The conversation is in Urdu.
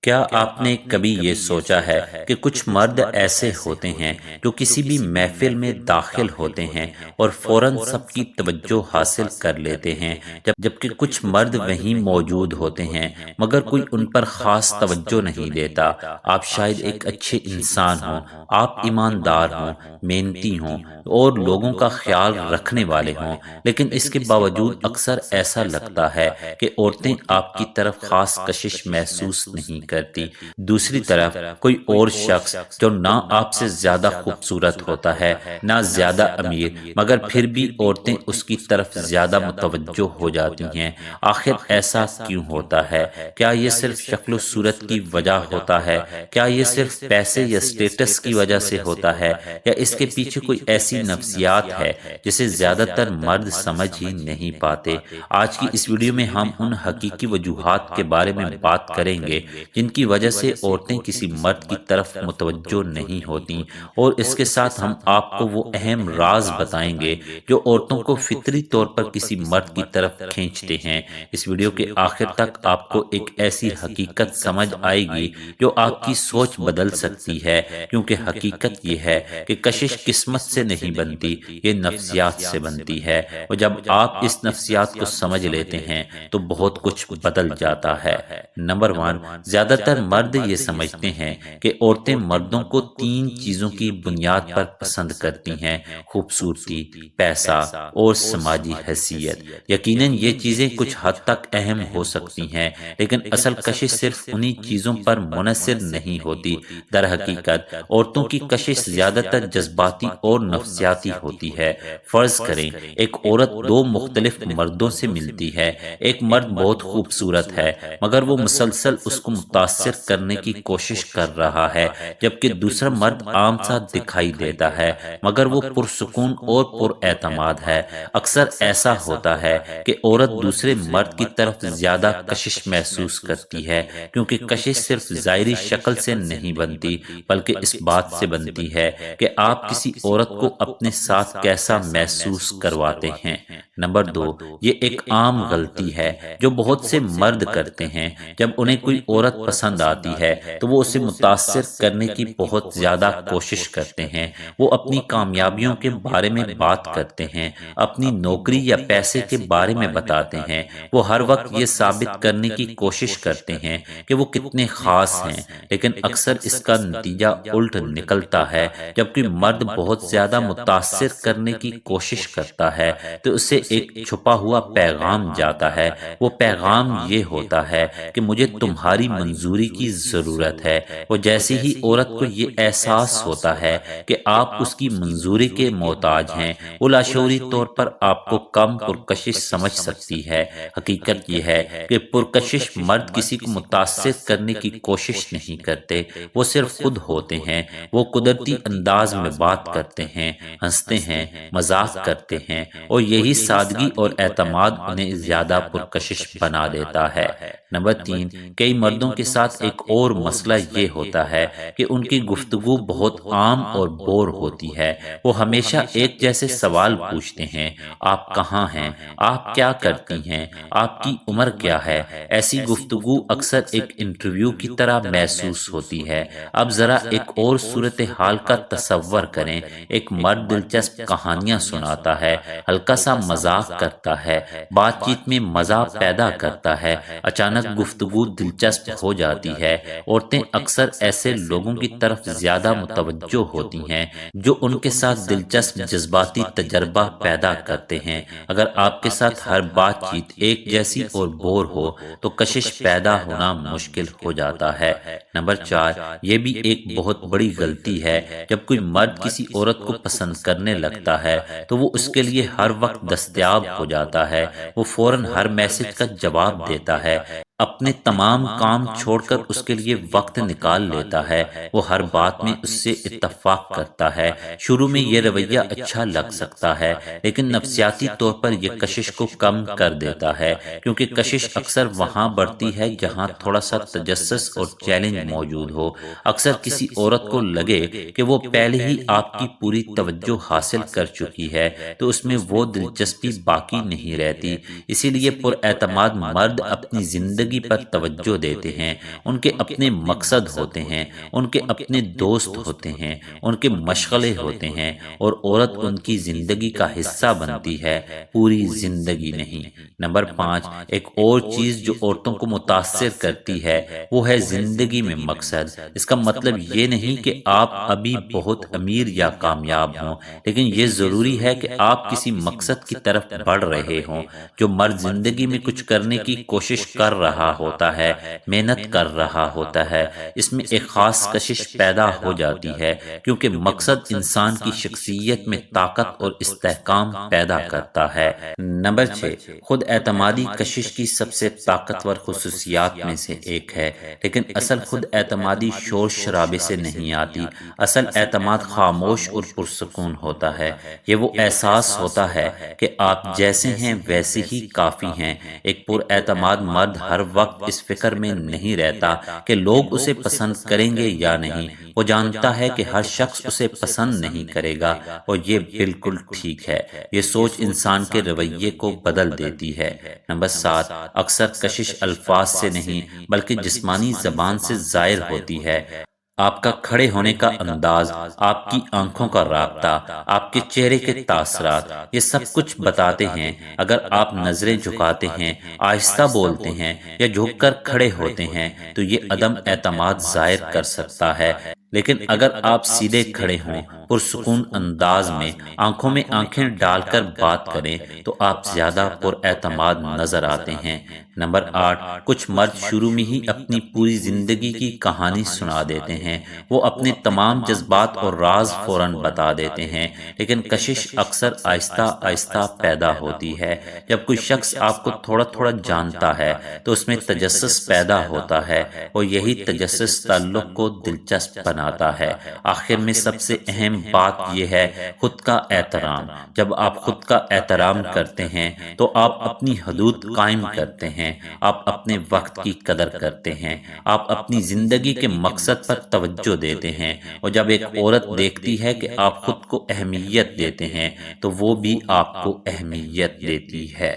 کیا آپ نے کبھی یہ سوچا ہے کہ کچھ مرد ایسے ہوتے ہیں جو کسی بھی محفل میں داخل ہوتے ہیں اور فوراً سب کی توجہ حاصل کر لیتے ہیں، جبکہ کچھ مرد وہیں موجود ہوتے ہیں مگر کوئی ان پر خاص توجہ نہیں دیتا؟ آپ شاید ایک اچھے انسان ہوں، آپ ایماندار ہوں، محنتی ہوں اور لوگوں کا خیال رکھنے والے ہوں، لیکن اس کے باوجود اکثر ایسا لگتا ہے کہ عورتیں آپ کی طرف خاص کشش محسوس نہیں کرتی۔ دوسری طرف کوئی اور شخص جو نہ آپ سے زیادہ خوبصورت ہوتا ہے نہ زیادہ امیر، مگر پھر بھی عورتیں اس کی طرف زیادہ متوجہ ہو جاتی ہیں۔ آخر ایسا کیوں ہوتا ہے؟ کیا یہ صرف شکل و صورت کی وجہ ہوتا ہے؟ کیا یہ صرف پیسے یا سٹیٹس کی وجہ سے ہوتا ہے، یا اس کے پیچھے کوئی ایسی نفسیات ہے جسے زیادہ تر مرد سمجھ ہی نہیں پاتے؟ آج کی اس ویڈیو میں ہم ان حقیقی وجوہات کے بارے میں بات کریں گے جن کی وجہ سے عورتیں کسی مرد کی طرف متوجہ نہیں ہوتیں، اور اس کے ساتھ ہم آپ کو وہ اہم راز بتائیں گے جو عورتوں کو فطری طور پر کسی مرد کی طرف کھینچتے ہیں۔ اس ویڈیو کے آخر تک آپ کو ایک ایسی حقیقت سمجھ آئے گی جو آپ کی سوچ بدل سکتی ہے، کیونکہ حقیقت یہ ہے کہ کشش قسمت سے نہیں بنتی، یہ نفسیات سے بنتی ہے، اور جب آپ اس نفسیات کو سمجھ لیتے ہیں تو بہت کچھ بدل جاتا ہے۔ نمبر 1، زیادہ تر مرد یہ سمجھتے ہیں کہ عورتیں مردوں کو 3 چیزوں کی بنیاد پر پسند کرتی ہیں: خوبصورتی، پیسہ اور سماجی حیثیت۔ یقیناً یہ چیزیں کچھ حد تک اہم ہو سکتی ہیں، لیکن اصل کشش صرف انہی چیزوں پر منحصر نہیں ہوتی۔ در حقیقت عورتوں کی کشش زیادہ تر جذباتی اور نفسیاتی ہوتی ہے۔ فرض کریں ایک عورت 2 مختلف مردوں سے ملتی ہے۔ ایک مرد بہت خوبصورت ہے مگر وہ مسلسل اس کو متاثر کرنے کی کوشش کر رہا ہے، جبکہ دوسرا مرد عام سا دکھائی دیتا ہے مگر وہ پرسکون اور پر اعتماد ہے۔ اکثر ایسا ہوتا ہے کہ عورت دوسرے مرد کی طرف زیادہ کشش محسوس کرتی ہے، کیونکہ کشش صرف ظاہری شکل سے نہیں بنتی بلکہ اس بات سے بنتی ہے کہ آپ کسی عورت کو اپنے ساتھ کیسا محسوس کرواتے ہیں۔ نمبر 2، یہ ایک عام غلطی ہے جو بہت سے مرد کرتے ہیں۔ جب انہیں کوئی عورت پسند آتی ہے تو وہ اسے متاثر کرنے کی بہت زیادہ کوشش کرتے ہیں۔ وہ اپنی کامیابیوں کے بارے میں بات کرتے ہیں، اپنی نوکری یا پیسے کے بارے میں بتاتے ہیں۔ وہ ہر وقت یہ ثابت کرنے کی کوشش کرتے ہیں کہ وہ کتنے خاص ہیں، لیکن اکثر اس کا نتیجہ الٹ نکلتا ہے۔ جب کوئی مرد بہت زیادہ متاثر کرنے کی کوشش کرتا ہے تو اسے ایک چھپا ہوا پیغام جاتا ہے۔ وہ پیغام یہ ہوتا ہے کہ مجھے تمہاری منظوری کی ضرورت ہے۔ وہ جیسے ہی عورت کو یہ احساس ہوتا ہے کہ آپ اس کی منظوری کے محتاج ہیں، وہ لاشعوری طور پر آپ کو کم پرکشش سمجھ سکتی ہے۔ حقیقت یہ ہے کہ پرکشش مرد کسی کو متاثر کرنے کی کوشش نہیں کرتے، وہ صرف خود ہوتے ہیں۔ وہ قدرتی انداز میں بات کرتے ہیں، ہنستے ہیں، مذاق کرتے ہیں، اور یہی سادگی اور اعتماد انہیں زیادہ پرکشش بنا دیتا ہے۔ نمبر 3، کئی مردوں کے ساتھ ایک اور مسئلہ یہ ہوتا ہے کہ ان کی گفتگو بہت عام اور بور ہوتی ہے۔ وہ ہمیشہ ایک جیسے سوال پوچھتے ہیں: آپ کہاں ہیں؟ آپ کیا کرتی ہیں؟ آپ کی عمر کیا ہے؟ ایسی گفتگو اکثر ایک انٹرویو کی طرح محسوس ہوتی ہے۔ اب ذرا ایک اور صورتحال کا تصور کریں۔ ایک مرد دلچسپ کہانیاں سناتا ہے، ہلکا سا مذاق کرتا ہے، بات چیت میں مزہ پیدا کرتا ہے، اچانک گفتگو دلچسپ ہو جاتی ہے۔ عورتیں اکثر ایسے لوگوں کی طرف زیادہ متوجہ ہوتی ہیں جو ان کے ساتھ دلچسپ جذباتی تجربہ پیدا کرتے ہیں۔ اگر آپ کے ساتھ ہر بات چیت ایک جیسی اور بور ہو تو کشش پیدا ہونا مشکل ہو جاتا ہے۔ نمبر 4، یہ بھی ایک بہت بڑی غلطی ہے۔ جب کوئی مرد کسی عورت کو پسند کرنے لگتا ہے تو وہ اس کے لیے ہر وقت دستیاب ہو جاتا ہے۔ وہ فوراً ہر میسج کا جواب دیتا ہے، اپنے تمام کام چھوڑ کر اس کے لیے وقت نکال لیتا ہے۔ وہ ہر بات میں اس سے اتفاق کرتا ہے۔ شروع میں یہ رویہ اچھا لگ سکتا ہے، لیکن نفسیاتی طور پر یہ کشش کو کم کر دیتا ہے، کیونکہ کشش اکثر وہاں بڑھتی ہے جہاں تھوڑا سا تجسس اور چیلنج موجود ہو۔ اکثر کسی عورت کو لگے کہ وہ پہلے ہی آپ کی پوری توجہ حاصل کر چکی ہے تو اس میں وہ دلچسپی باقی نہیں رہتی۔ اسی لیے پر اعتماد مرد اپنی زندگی زندگی پر توجہ دیتے ہیں، ان کے اپنے مقصد ہوتے ہیں، ان کے اپنے دوست ہوتے ہیں، ان کے مشغلے ہوتے ہیں، اور عورت ان کی زندگی کا حصہ بنتی ہے، پوری زندگی نہیں۔ نمبر 5، ایک اور چیز جو عورتوں کو متاثر کرتی ہے وہ ہے زندگی میں مقصد۔ اس کا مطلب یہ نہیں کہ آپ ابھی بہت امیر یا کامیاب ہوں، لیکن یہ ضروری ہے کہ آپ کسی مقصد کی طرف بڑھ رہے ہوں۔ جو مرد زندگی میں کچھ کرنے کی کوشش کر رہا ہوتا ہے، محنت کر رہا ہوتا ہے، اس میں ایک خاص کشش پیدا ہو جاتی ہے، کیونکہ مقصد انسان کی شخصیت میں طاقت اور استحکام پیدا کرتا ہے۔ نمبر 6، خود اعتمادی کشش کی سب سے طاقتور خصوصیات میں سے ایک ہے، لیکن اصل خود اعتمادی شور شرابے سے نہیں آتی۔ اصل اعتماد خاموش اور پرسکون ہوتا ہے۔ یہ وہ احساس ہوتا ہے کہ آپ جیسے ہیں ویسے ہی کافی ہیں۔ ایک پر اعتماد مرد ہر وقت اس فکر میں نہیں رہتا کہ لوگ اسے پسند کریں گے یا نہیں۔ وہ جانتا ہے کہ ہر شخص اسے پسند نہیں کرے گا، اور یہ بالکل ٹھیک ہے۔ یہ سوچ انسان کے رویے کو بدل دیتی ہے۔ نمبر 7، اکثر کشش الفاظ سے نہیں بلکہ جسمانی زبان سے ظاہر ہوتی ہے۔ آپ کا کھڑے ہونے کا انداز، آپ کی آنکھوں کا رابطہ، آپ کے چہرے کے تاثرات، یہ سب کچھ بتاتے ہیں۔ اگر آپ نظریں جھکاتے ہیں، آہستہ بولتے ہیں یا جھک کر کھڑے ہوتے ہیں تو یہ عدم اعتماد ظاہر کر سکتا ہے، لیکن اگر آپ سیدھے کھڑے ہوں، پرسکون انداز میں آنکھوں میں آنکھیں ڈال کر بات کریں تو آپ زیادہ پر اعتماد نظر آتے ہیں۔ نمبر 8، کچھ مرد شروع میں ہی اپنی پوری زندگی کی کہانی سنا دیتے ہیں۔ وہ اپنے تمام جذبات اور راز فوراً بتا دیتے ہیں، لیکن کشش اکثر آہستہ آہستہ پیدا ہوتی ہے۔ جب کوئی شخص آپ کو تھوڑا تھوڑا جانتا ہے تو اس میں تجسس پیدا ہوتا ہے، اور یہی تجسس تعلق کو دلچسپ بناتا ہے۔ آخر میں سب سے اہم بات یہ ہے خود کا احترام۔ جب آپ خود کا احترام کرتے ہیں تو آپ اپنی حدود قائم کرتے ہیں، آپ اپنے وقت کی قدر کرتے ہیں، آپ اپنی زندگی کے مقصد پر توجہ دیتے ہیں، اور جب ایک عورت دیکھتی ہے کہ آپ خود کو اہمیت دیتے ہیں تو وہ بھی آپ کو اہمیت دیتی ہے۔